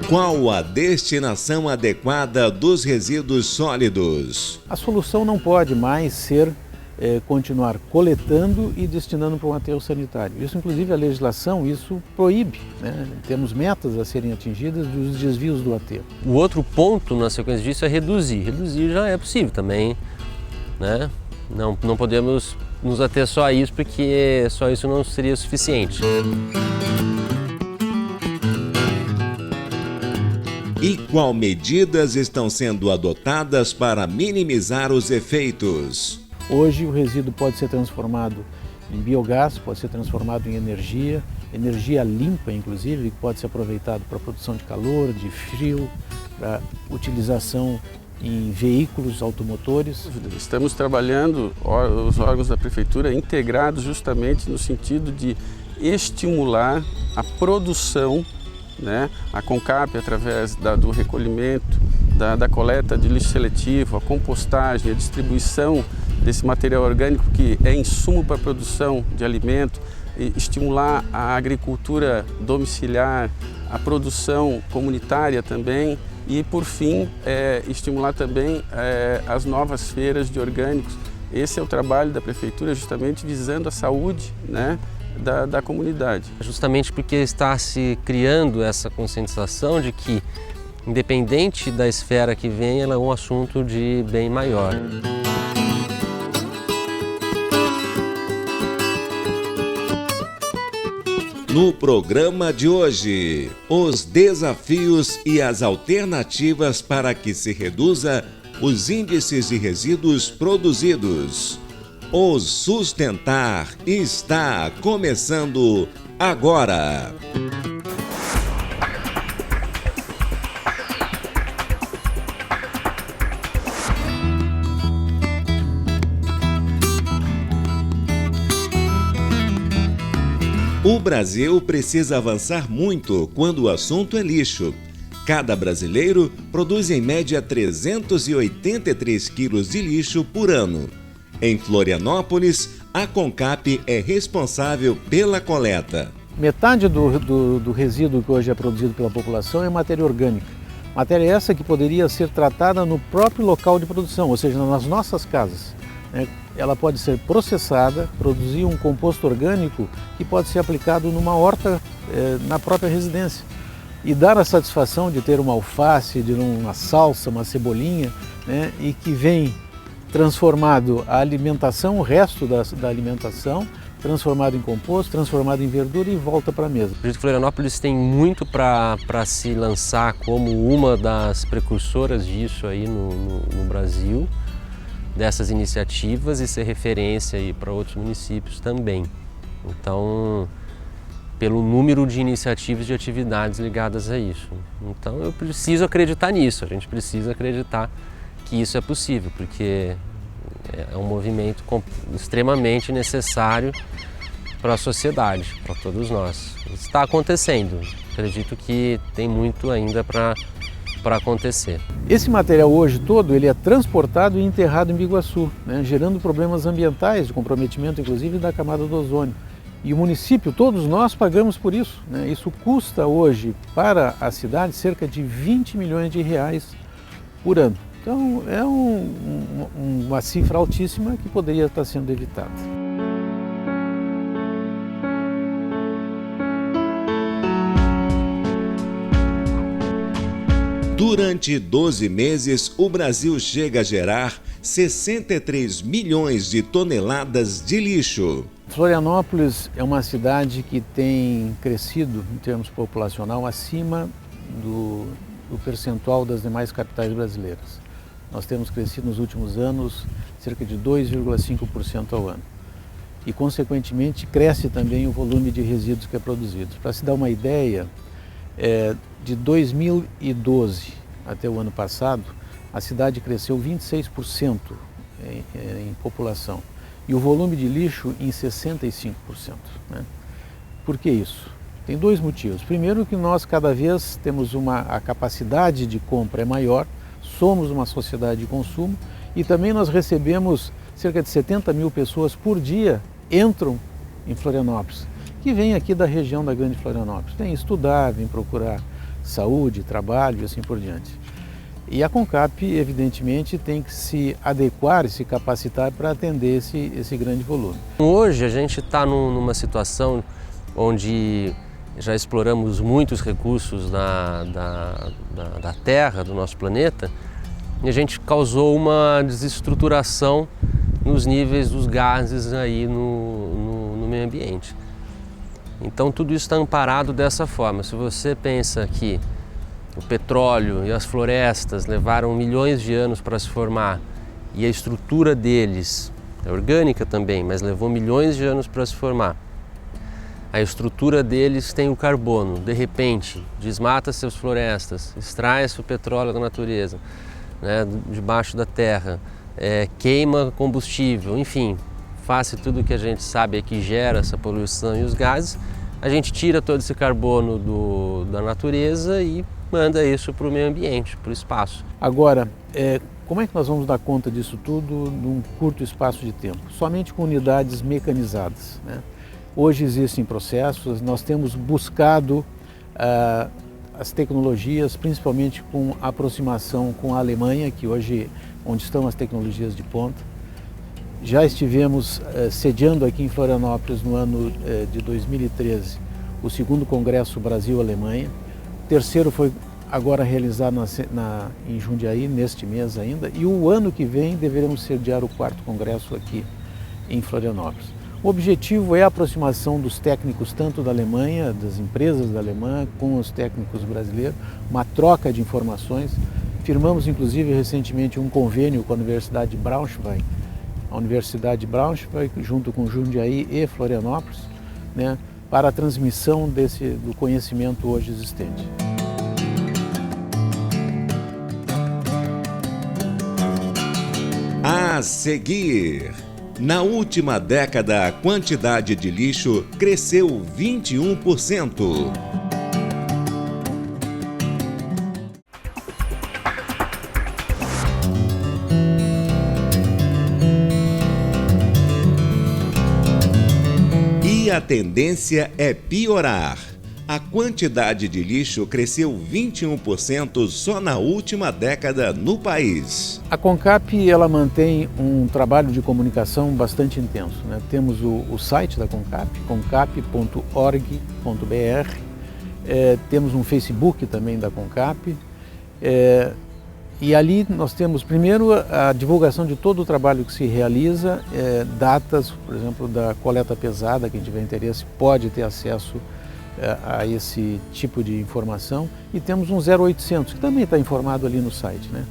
Qual a destinação adequada dos resíduos sólidos? A solução não pode mais ser continuar coletando e destinando para um aterro sanitário. Isso, inclusive, a legislação, isso proíbe, né? Temos metas a serem atingidas dos desvios do aterro. O outro ponto na sequência disso é reduzir. Reduzir já é possível também, né? Não podemos nos ater só a isso, porque só isso não seria suficiente. E qual medidas estão sendo adotadas para minimizar os efeitos? Hoje o resíduo pode ser transformado em biogás, pode ser transformado em energia limpa, inclusive, que pode ser aproveitado para a produção de calor, de frio, para utilização em veículos automotores. Estamos trabalhando, os órgãos da Prefeitura, integrados justamente no sentido de estimular a produção, né? A CONCAP, através do recolhimento, da coleta de lixo seletivo, a compostagem, a distribuição desse material orgânico que é insumo para a produção de alimento, e estimular a agricultura domiciliar, a produção comunitária também e, por fim, estimular também as novas feiras de orgânicos. Esse é o trabalho da Prefeitura, justamente visando a saúde, né, da comunidade. Justamente porque está se criando essa conscientização de que, independente da esfera que vem, ela é um assunto de bem maior. No programa de hoje, os desafios e as alternativas para que se reduza os índices de resíduos produzidos. O Sustentar está começando agora. O Brasil precisa avançar muito quando o assunto é lixo. Cada brasileiro produz em média 383 quilos de lixo por ano. Em Florianópolis, a CONCAP é responsável pela coleta. Metade do resíduo que hoje é produzido pela população é matéria orgânica. Matéria essa que poderia ser tratada no próprio local de produção, ou seja, nas nossas casas. Ela pode ser processada, produzir um composto orgânico que pode ser aplicado numa horta na própria residência e dar a satisfação de ter uma alface, de uma salsa, uma cebolinha, né, e que vem transformado a alimentação, o resto da alimentação, transformado em composto, transformado em verdura e volta para a mesa. Acredito que Florianópolis tem muito para se lançar como uma das precursoras disso aí no Brasil, dessas iniciativas, e ser referência aí para outros municípios também. Então, pelo número de iniciativas e de atividades ligadas a isso. Então, eu preciso acreditar nisso, a gente precisa acreditar que isso é possível, porque é um movimento extremamente necessário para a sociedade, para todos nós. Está acontecendo, acredito que tem muito ainda para acontecer. Esse material hoje todo ele é transportado e enterrado em Biguaçu, né, gerando problemas ambientais, de comprometimento inclusive da camada do ozônio. E o município, todos nós pagamos por isso, né? Isso custa hoje para a cidade cerca de 20 milhões de reais por ano. Então é uma cifra altíssima que poderia estar sendo evitada. Durante 12 meses, o Brasil chega a gerar 63 milhões de toneladas de lixo. Florianópolis é uma cidade que tem crescido, em termos populacional, acima do percentual das demais capitais brasileiras. Nós temos crescido nos últimos anos cerca de 2,5% ao ano. E, consequentemente, cresce também o volume de resíduos que é produzido. Para se dar uma ideia, de 2012 até o ano passado, a cidade cresceu 26% em população e o volume de lixo em 65%. Né? Por que isso? Tem dois motivos. Primeiro, que nós cada vez temos a capacidade de compra é maior, somos uma sociedade de consumo e também nós recebemos cerca de 70 mil pessoas por dia entram em Florianópolis, que vêm aqui da região da Grande Florianópolis. Vêm estudar, vêm procurar saúde, trabalho e assim por diante. E a CONCAP, evidentemente, tem que se adequar e se capacitar para atender esse grande volume. Hoje a gente está numa situação onde já exploramos muitos recursos da Terra, do nosso planeta, e a gente causou uma desestruturação nos níveis dos gases aí no meio ambiente. Então tudo isso está amparado dessa forma. Se você pensa que o petróleo e as florestas levaram milhões de anos para se formar e a estrutura deles é orgânica também, mas levou milhões de anos para se formar. A estrutura deles tem o carbono. De repente, desmata-se as florestas, extrai-se o petróleo da natureza, né, debaixo da terra, queima combustível, enfim, faça tudo que a gente sabe que gera essa poluição e os gases, a gente tira todo esse carbono da natureza e manda isso para o meio ambiente, para o espaço. Agora, como é que nós vamos dar conta disso tudo num curto espaço de tempo? Somente com unidades mecanizadas, né? Hoje existem processos, nós temos buscado as tecnologias, principalmente com a aproximação com a Alemanha, que hoje onde estão as tecnologias de ponta. Já estivemos sediando aqui em Florianópolis no ano de 2013 o 2º Congresso Brasil-Alemanha. O terceiro foi agora realizado em Jundiaí, neste mês ainda, e o ano que vem deveremos sediar o 4º Congresso aqui em Florianópolis. O objetivo é a aproximação dos técnicos tanto da Alemanha, das empresas da Alemanha, com os técnicos brasileiros, uma troca de informações. Firmamos inclusive recentemente um convênio com a Universidade de Braunschweig, a Universidade de Braunschweig, junto com Jundiaí e Florianópolis, né, para a transmissão do conhecimento hoje existente. A seguir, na última década, a quantidade de lixo cresceu 21%. E a tendência é piorar. A quantidade de lixo cresceu 21% só na última década no país. A CONCAP ela mantém um trabalho de comunicação bastante intenso, né? Temos o site da CONCAP, concap.org.br, temos um Facebook também da CONCAP, e ali nós temos primeiro a divulgação de todo o trabalho que se realiza, datas, por exemplo, da coleta pesada, quem tiver interesse pode ter acesso a esse tipo de informação, e temos um 0800 que também está informado ali no site, né?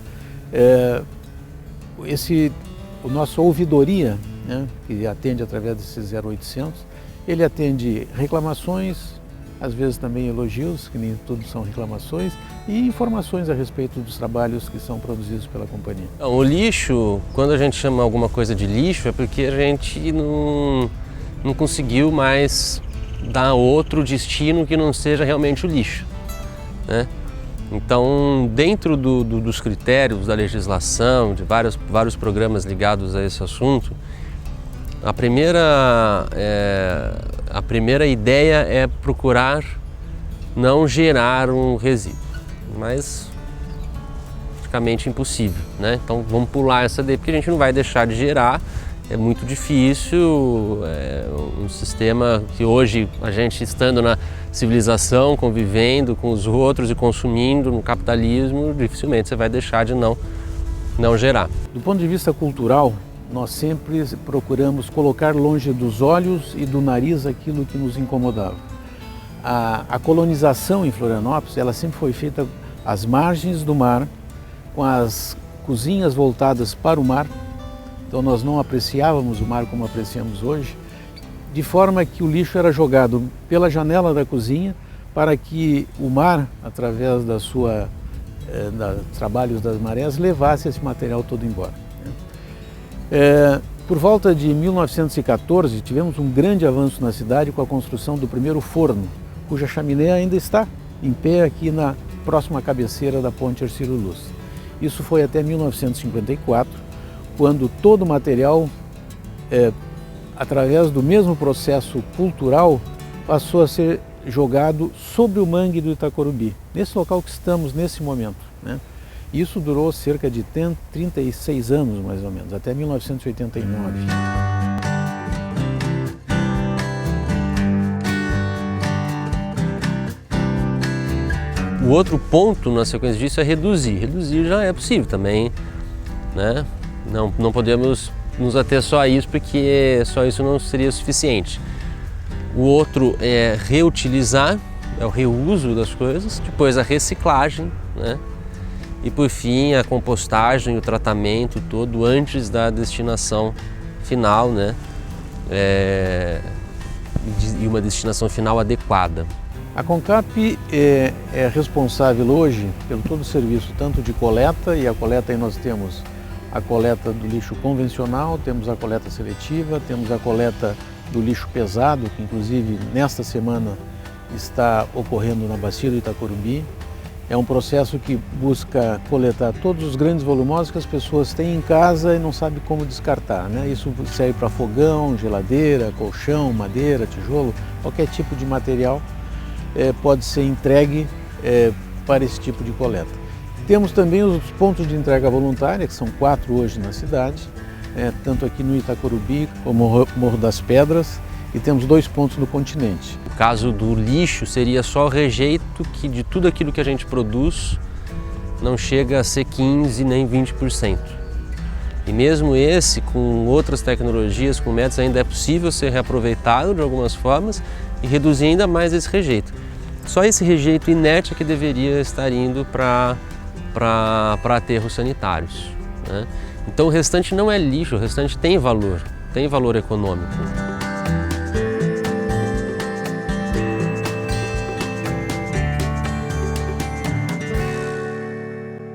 O nosso ouvidoria, né, que atende através desse 0800, ele atende reclamações, às vezes também elogios, que nem tudo são reclamações, e informações a respeito dos trabalhos que são produzidos pela companhia. O lixo, quando a gente chama alguma coisa de lixo, é porque a gente não conseguiu mais dar outro destino que não seja realmente o lixo, né? Então, dentro dos critérios da legislação, de vários programas ligados a esse assunto, a primeira ideia é procurar não gerar um resíduo, mas praticamente impossível, né? Então vamos pular essa daí, porque a gente não vai deixar de gerar. É muito difícil, um sistema que hoje a gente estando na civilização, convivendo com os outros e consumindo no capitalismo, dificilmente você vai deixar de não gerar. Do ponto de vista cultural, nós sempre procuramos colocar longe dos olhos e do nariz aquilo que nos incomodava. A colonização em Florianópolis, ela sempre foi feita às margens do mar, com as cozinhas voltadas para o mar. Então nós não apreciávamos o mar como apreciamos hoje, de forma que o lixo era jogado pela janela da cozinha para que o mar, através dos trabalhos das marés, levasse esse material todo embora. Por volta de 1914, tivemos um grande avanço na cidade com a construção do primeiro forno, cuja chaminé ainda está em pé aqui na próxima cabeceira da Ponte Hercílio Luz. Isso foi até 1954, quando todo o material, através do mesmo processo cultural, passou a ser jogado sobre o mangue do Itacorubi, nesse local que estamos nesse momento, né? Isso durou cerca de 36 anos, mais ou menos, até 1989. O outro ponto na sequência disso é reduzir. Reduzir já é possível também, né? Não podemos nos ater só a isso, porque só isso não seria suficiente. O outro é reutilizar, é o reuso das coisas, depois a reciclagem, né? E por fim a compostagem, o tratamento todo antes da destinação final, né? E uma destinação final adequada. A CONCAP é responsável hoje pelo todo o serviço, tanto de coleta, e a coleta aí nós temos a coleta do lixo convencional, temos a coleta seletiva, temos a coleta do lixo pesado, que inclusive nesta semana está ocorrendo na bacia do Itacorubi. É um processo que busca coletar todos os grandes volumosos que as pessoas têm em casa e não sabem como descartar, né? Isso serve para fogão, geladeira, colchão, madeira, tijolo, qualquer tipo de material pode ser entregue para esse tipo de coleta. Temos também os pontos de entrega voluntária, que são 4 hoje na cidade, tanto aqui no Itacorubi como no Morro das Pedras, e temos 2 pontos no continente. No caso do lixo, seria só o rejeito que de tudo aquilo que a gente produz não chega a ser 15% nem 20%. E mesmo esse, com outras tecnologias, com métodos, ainda é possível ser reaproveitado de algumas formas e reduzir ainda mais esse rejeito. Só esse rejeito inerte é que deveria estar indo para aterros sanitários, né? Então o restante não é lixo, o restante tem valor econômico.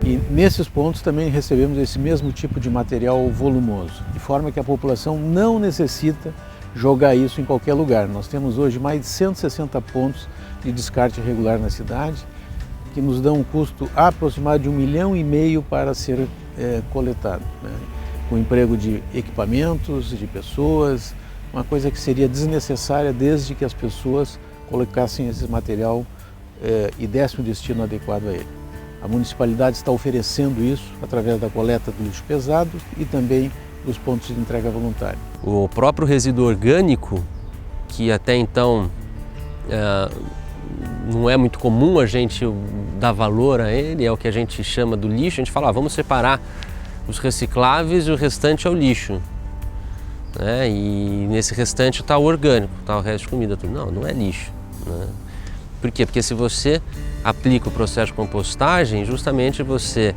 E nesses pontos também recebemos esse mesmo tipo de material volumoso, de forma que a população não necessita jogar isso em qualquer lugar. Nós temos hoje mais de 160 pontos de descarte irregular na cidade, que nos dão um custo aproximado de R$ 1,5 milhão para ser coletado, né? Com emprego de equipamentos, de pessoas, uma coisa que seria desnecessária desde que as pessoas colocassem esse material e dessem o destino adequado a ele. A municipalidade está oferecendo isso através da coleta do lixo pesado e também dos pontos de entrega voluntária. O próprio resíduo orgânico, que até então não é muito comum a gente dar valor a ele, é o que a gente chama do lixo. A gente fala, vamos separar os recicláveis e o restante é o lixo, né? E nesse restante está o orgânico, está o resto de comida, tudo. Não é lixo, né? Por quê? Porque se você aplica o processo de compostagem, justamente você,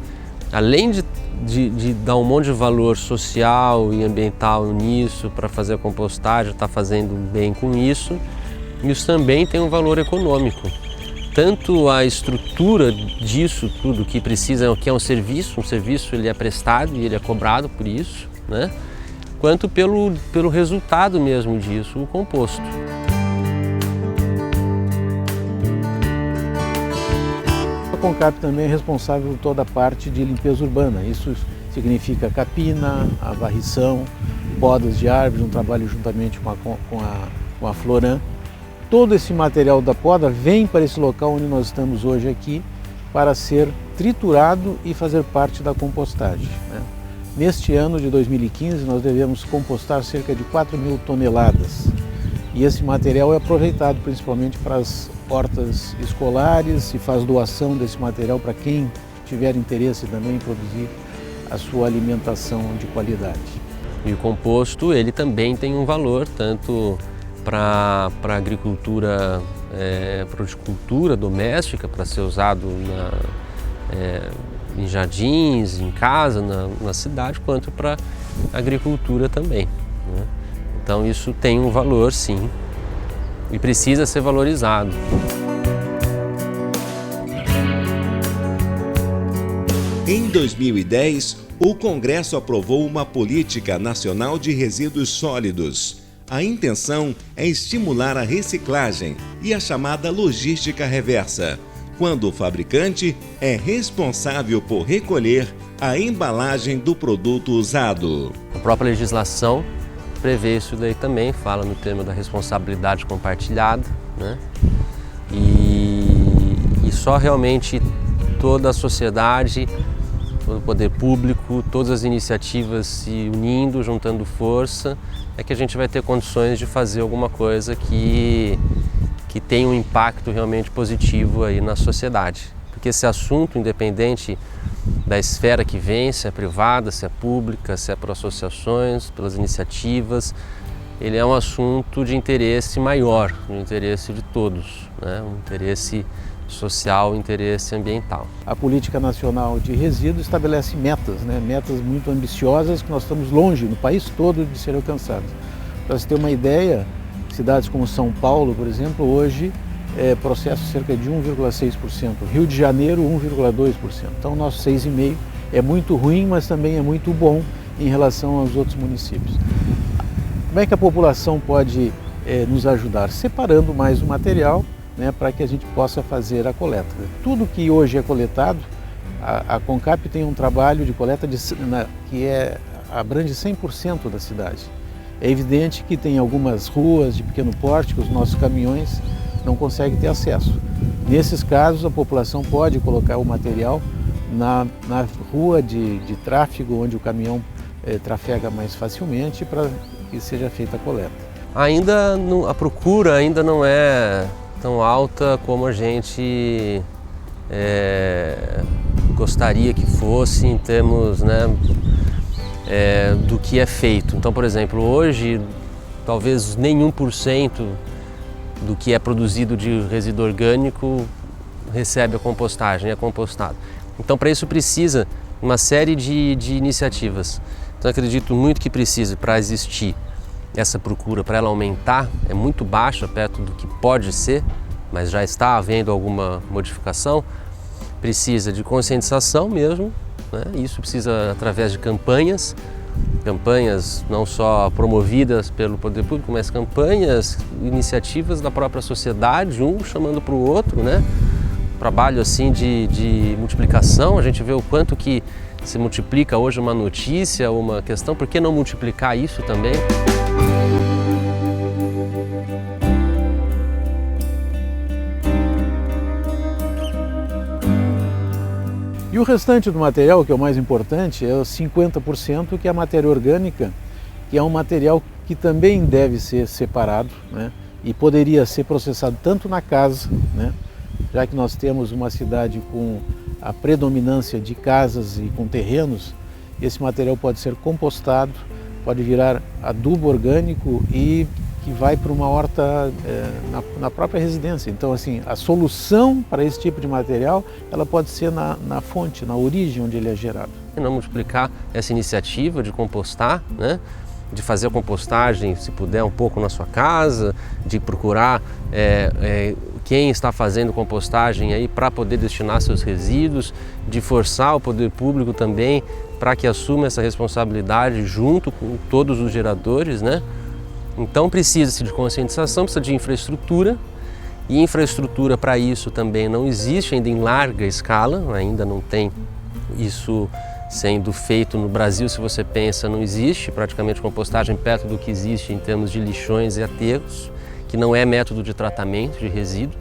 além de dar um monte de valor social e ambiental nisso para fazer a compostagem, está fazendo bem com isso, isso também tem um valor econômico. Tanto a estrutura disso tudo que precisa, que é um serviço ele é prestado e ele é cobrado por isso, né? Quanto pelo resultado mesmo disso, o composto. A CONCAP também é responsável por toda a parte de limpeza urbana. Isso significa capina, a varrição, podas de árvores, um trabalho juntamente com a Floran. Todo esse material da poda vem para esse local onde nós estamos hoje aqui para ser triturado e fazer parte da compostagem, né? Neste ano de 2015 nós devemos compostar cerca de 4.000 toneladas e esse material é aproveitado principalmente para as hortas escolares e faz doação desse material para quem tiver interesse também em produzir a sua alimentação de qualidade. E o composto ele também tem um valor tanto para a agricultura, para a horticultura doméstica, para ser usado em jardins, em casa, na cidade, quanto para a agricultura também, né? Então isso tem um valor, sim, e precisa ser valorizado. Em 2010, o Congresso aprovou uma política nacional de resíduos sólidos. A intenção é estimular a reciclagem e a chamada logística reversa, quando o fabricante é responsável por recolher a embalagem do produto usado. A própria legislação prevê isso daí também, fala no termo da responsabilidade compartilhada, né? E só realmente toda a sociedade, todo o poder público, todas as iniciativas se unindo, juntando força, é que a gente vai ter condições de fazer alguma coisa que tenha um impacto realmente positivo aí na sociedade. Porque esse assunto, independente da esfera que vem, se é privada, se é pública, se é por associações, pelas iniciativas, ele é um assunto de interesse maior, de interesse de todos, né? Um interesse social, um interesse ambiental. A Política Nacional de Resíduos estabelece metas, né? Metas muito ambiciosas que nós estamos longe, no país todo, de serem alcançadas. Para você ter uma ideia, cidades como São Paulo, por exemplo, hoje processa cerca de 1,6%. Rio de Janeiro, 1,2%. Então, o nosso 6,5% é muito ruim, mas também é muito bom em relação aos outros municípios. Como é que a população pode nos ajudar? Separando mais o material, né, para que a gente possa fazer a coleta. Tudo que hoje é coletado, a CONCAP tem um trabalho de coleta que abrange 100% da cidade. É evidente que tem algumas ruas de pequeno porte que os nossos caminhões não conseguem ter acesso. Nesses casos, a população pode colocar o material na rua de tráfego, onde o caminhão trafega mais facilmente, para que seja feita a coleta. A procura ainda não é tão alta como a gente gostaria que fosse em termos, né, do que é feito. Então, por exemplo, hoje talvez nenhum por cento do que é produzido de resíduo orgânico recebe a compostagem, é compostado. Então, para isso precisa uma série de iniciativas. Então, acredito muito que precisa, para existir essa procura, para ela aumentar, é muito baixa perto do que pode ser, mas já está havendo alguma modificação, precisa de conscientização mesmo, né? Isso precisa através de campanhas não só promovidas pelo poder público, mas campanhas, iniciativas da própria sociedade, um chamando para o outro, né? Trabalho assim de multiplicação, a gente vê o quanto que se multiplica hoje uma notícia, uma questão, por que não multiplicar isso também? E o restante do material, que é o mais importante, é os 50%, que é a matéria orgânica, que é um material que também deve ser separado, né? E poderia ser processado tanto na casa, né? Já que nós temos uma cidade com a predominância de casas e com terrenos, esse material pode ser compostado, pode virar adubo orgânico e que vai para uma horta na própria residência. Então, assim, a solução para esse tipo de material, ela pode ser na fonte, na origem onde ele é gerado. E não multiplicar essa iniciativa de compostar, né? De fazer a compostagem, se puder, um pouco na sua casa, de procurar quem está fazendo compostagem aí para poder destinar seus resíduos, de forçar o poder público também para que assuma essa responsabilidade junto com todos os geradores, né? Então precisa-se de conscientização, precisa de infraestrutura, e infraestrutura para isso também não existe ainda em larga escala, ainda não tem isso sendo feito no Brasil. Se você pensa, não existe praticamente compostagem perto do que existe em termos de lixões e aterros, que não é método de tratamento de resíduo.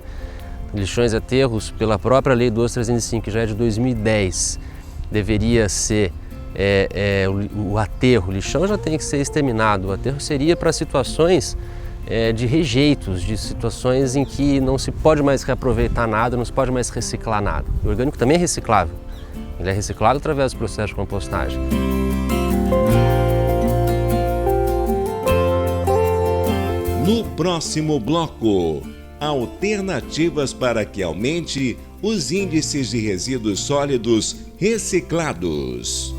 Lixões e aterros, pela própria Lei 12.305, que já é de 2010, deveria ser o aterro. O lixão já tem que ser exterminado. O aterro seria para situações de rejeitos, de situações em que não se pode mais reaproveitar nada, não se pode mais reciclar nada. O orgânico também é reciclável. Ele é reciclado através do processo de compostagem. No próximo bloco, alternativas para que aumente os índices de resíduos sólidos reciclados.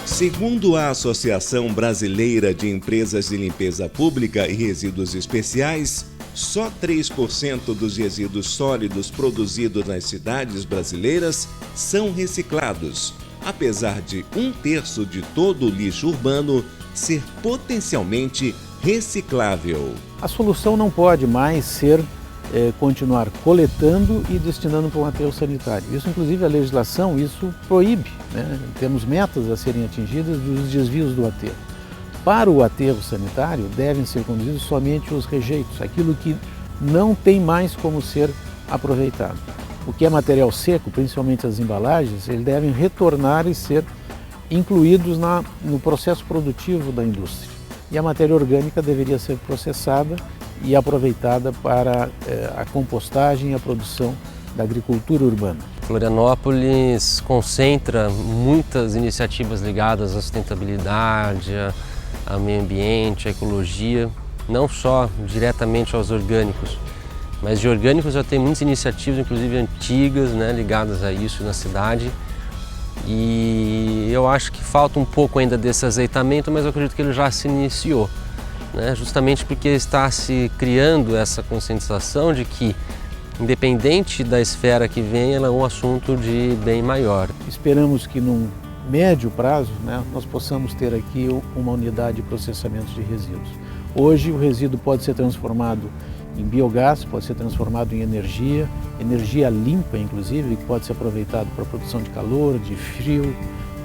Segundo a Associação Brasileira de Empresas de Limpeza Pública e Resíduos Especiais, só 3% dos resíduos sólidos produzidos nas cidades brasileiras são reciclados, apesar de 1/3 de todo o lixo urbano ser potencialmente reciclável. A solução não pode mais ser continuar coletando e destinando para o aterro sanitário. Isso, inclusive, a legislação, isso proíbe, né? Temos metas a serem atingidas dos desvios do aterro. Para o aterro sanitário, devem ser conduzidos somente os rejeitos, aquilo que não tem mais como ser aproveitado. O que é material seco, principalmente as embalagens, eles devem retornar e ser incluídos no processo produtivo da indústria. E a matéria orgânica deveria ser processada e aproveitada para a compostagem e a produção da agricultura urbana. Florianópolis concentra muitas iniciativas ligadas à sustentabilidade, ao meio ambiente, à ecologia, não só diretamente aos orgânicos, mas de orgânicos já tem muitas iniciativas, inclusive antigas, né, ligadas a isso na cidade. E eu acho que falta um pouco ainda desse azeitamento, mas eu acredito que ele já se iniciou, né? Justamente porque está se criando essa conscientização de que, independente da esfera que vem, ela é um assunto de bem maior. Esperamos que num médio prazo, né, nós possamos ter aqui uma unidade de processamento de resíduos. Hoje o resíduo pode ser transformado em biogás, pode ser transformado em energia limpa, inclusive, que pode ser aproveitado para a produção de calor, de frio,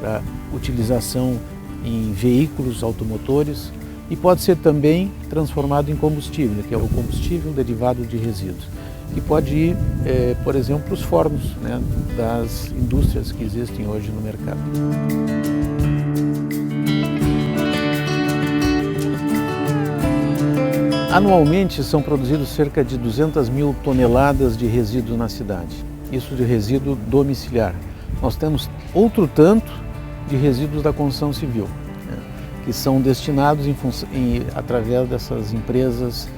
para utilização em veículos automotores, e pode ser também transformado em combustível, que é o combustível derivado de resíduos, que pode ir, por exemplo, para os fornos, né, das indústrias que existem hoje no mercado. Anualmente são produzidos cerca de 200 mil toneladas de resíduos na cidade, isso de resíduo domiciliar. Nós temos outro tanto de resíduos da construção civil, né, que são destinados através dessas empresas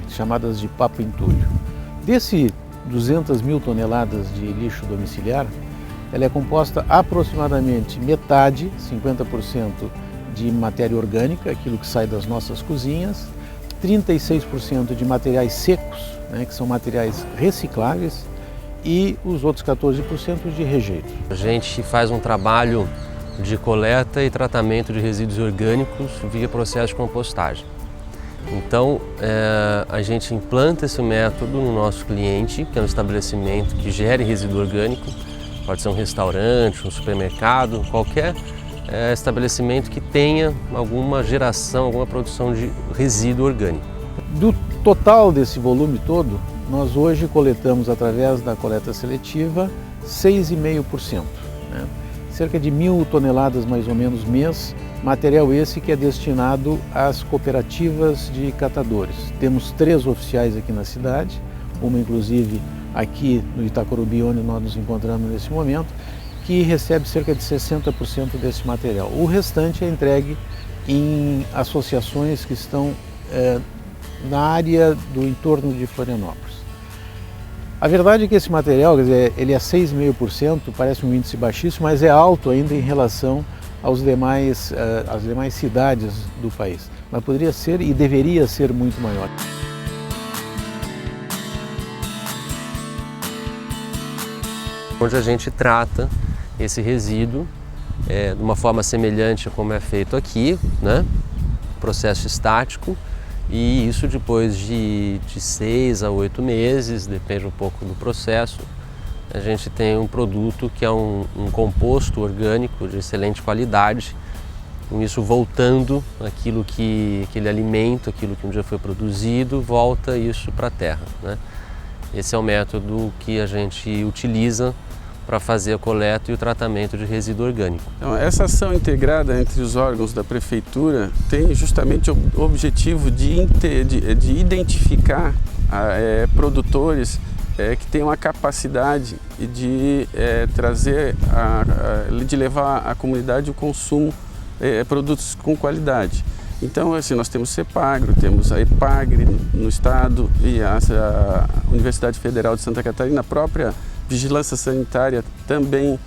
chamadas de papo entulho. Desse 200 mil toneladas de lixo domiciliar, ela é composta aproximadamente metade, 50% de matéria orgânica, aquilo que sai das nossas cozinhas, 36% de materiais secos, né, que são materiais recicláveis, e os outros 14% de rejeitos. A gente faz um trabalho de coleta e tratamento de resíduos orgânicos via processo de compostagem. Então, a gente implanta esse método no nosso cliente, que é um estabelecimento que gere resíduo orgânico, pode ser um restaurante, um supermercado, qualquer estabelecimento que tenha alguma geração, alguma produção de resíduo orgânico. Do total desse volume todo, nós hoje coletamos, através da coleta seletiva, 6,5%. Né? Cerca de 1.000 toneladas mais ou menos mês, material esse que é destinado às cooperativas de catadores. Temos 3 oficiais aqui na cidade, uma inclusive aqui no Itacorubi, onde nós nos encontramos nesse momento, que recebe cerca de 60% desse material. O restante é entregue em associações que estão na área do entorno de Florianópolis. A verdade é que esse material, quer dizer, ele é 6,5%, parece um índice baixíssimo, mas é alto ainda em relação às demais cidades do país. Mas poderia ser e deveria ser muito maior. Onde a gente trata esse resíduo de uma forma semelhante a como é feito aqui, né? Processo estático, e isso depois de 6 a 8 meses, depende um pouco do processo, a gente tem um produto que é um composto orgânico de excelente qualidade, com isso voltando aquele alimento, aquilo que um dia foi produzido, volta isso para a terra, né? Esse é o método que a gente utiliza para fazer a coleta e o tratamento de resíduo orgânico. Então, essa ação integrada entre os órgãos da Prefeitura tem justamente o objetivo de identificar produtores que tenham a capacidade de de levar à comunidade o consumo de produtos com qualidade. Então, assim, nós temos CEPAGRO, temos a EPAGRE no estado e a Universidade Federal de Santa Catarina, a própria Vigilância Sanitária também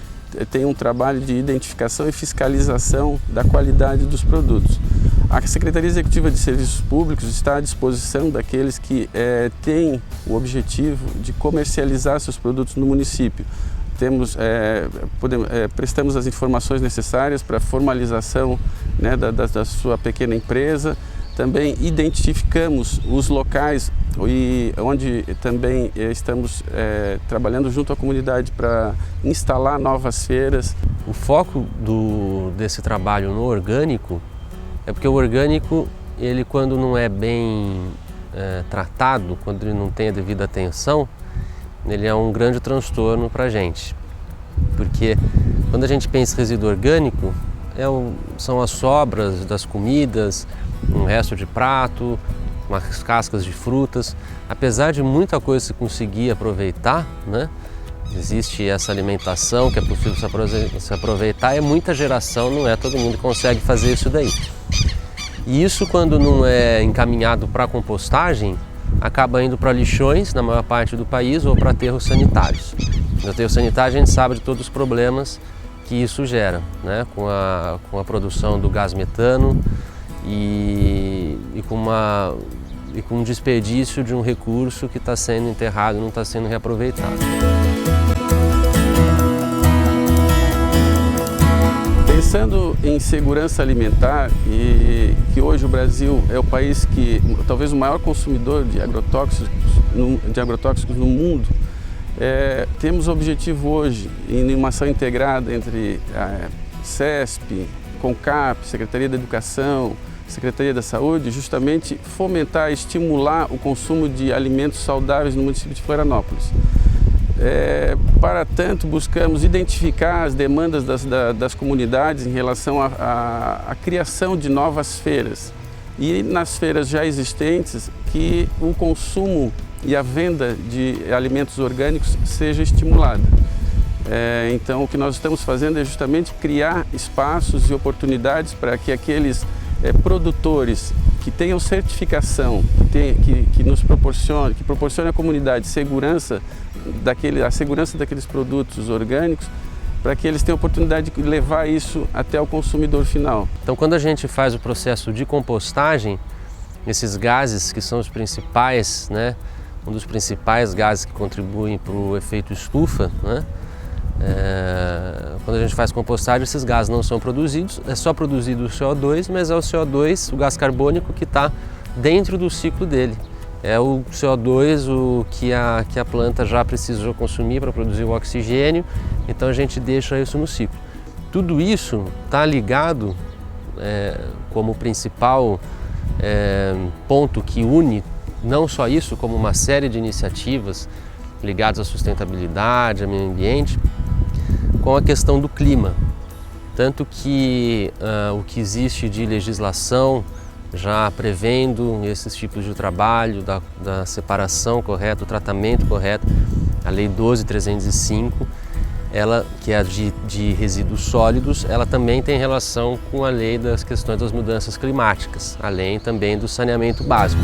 tem um trabalho de identificação e fiscalização da qualidade dos produtos. A Secretaria Executiva de Serviços Públicos está à disposição daqueles que têm o objetivo de comercializar seus produtos no município. Prestamos as informações necessárias para a formalização, né, da sua pequena empresa. também identificamos os locais e onde também estamos trabalhando junto à comunidade para instalar novas feiras. O foco desse trabalho no orgânico é porque o orgânico, ele quando não é bem tratado, quando ele não tem a devida atenção, ele é um grande transtorno para a gente. Porque quando a gente pensa em resíduo orgânico, são as sobras das comidas, um resto de prato, umas cascas de frutas. Apesar de muita coisa se conseguir aproveitar, né? Existe essa alimentação que é possível se aproveitar, é muita geração, não é todo mundo que consegue fazer isso daí. E isso, quando não é encaminhado para compostagem, acaba indo para lixões, na maior parte do país, ou para aterros sanitários. No aterro sanitário a gente sabe de todos os problemas que isso gera, né? Com a produção do gás metano e com um desperdício de um recurso que está sendo enterrado e não está sendo reaproveitado. Pensando em segurança alimentar, e que hoje o Brasil é o país que talvez o maior consumidor de agrotóxicos no mundo, temos o objetivo hoje, em uma ação integrada entre a CESP, CONCAP, Secretaria da Educação, Secretaria da Saúde, justamente fomentar e estimular o consumo de alimentos saudáveis no município de Florianópolis. Para tanto, buscamos identificar as demandas das comunidades em relação à criação de novas feiras. E nas feiras já existentes, que o consumo e a venda de alimentos orgânicos seja estimulada. Então, o que nós estamos fazendo é justamente criar espaços e oportunidades para que aqueles produtores que tenham certificação, que nos proporcione, que proporcione à comunidade segurança a segurança daqueles produtos orgânicos, para que eles tenham a oportunidade de levar isso até o consumidor final. Então, quando a gente faz o processo de compostagem, esses gases que são os principais, né, um dos principais gases que contribuem para o efeito estufa, né, quando a gente faz compostagem, esses gases não são produzidos, é só produzido o CO2, mas é o CO2, o gás carbônico, que está dentro do ciclo dele. É o CO2 que a planta já precisa consumir para produzir o oxigênio, então a gente deixa isso no ciclo. Tudo isso está ligado como principal ponto que une não só isso, como uma série de iniciativas ligadas à sustentabilidade, ao meio ambiente, com a questão do clima. Tanto que o que existe de legislação já prevendo esses tipos de trabalho, da separação correta, do tratamento correto, a Lei 12.305, ela, que é a de resíduos sólidos, ela também tem relação com a lei das questões das mudanças climáticas, além também do saneamento básico.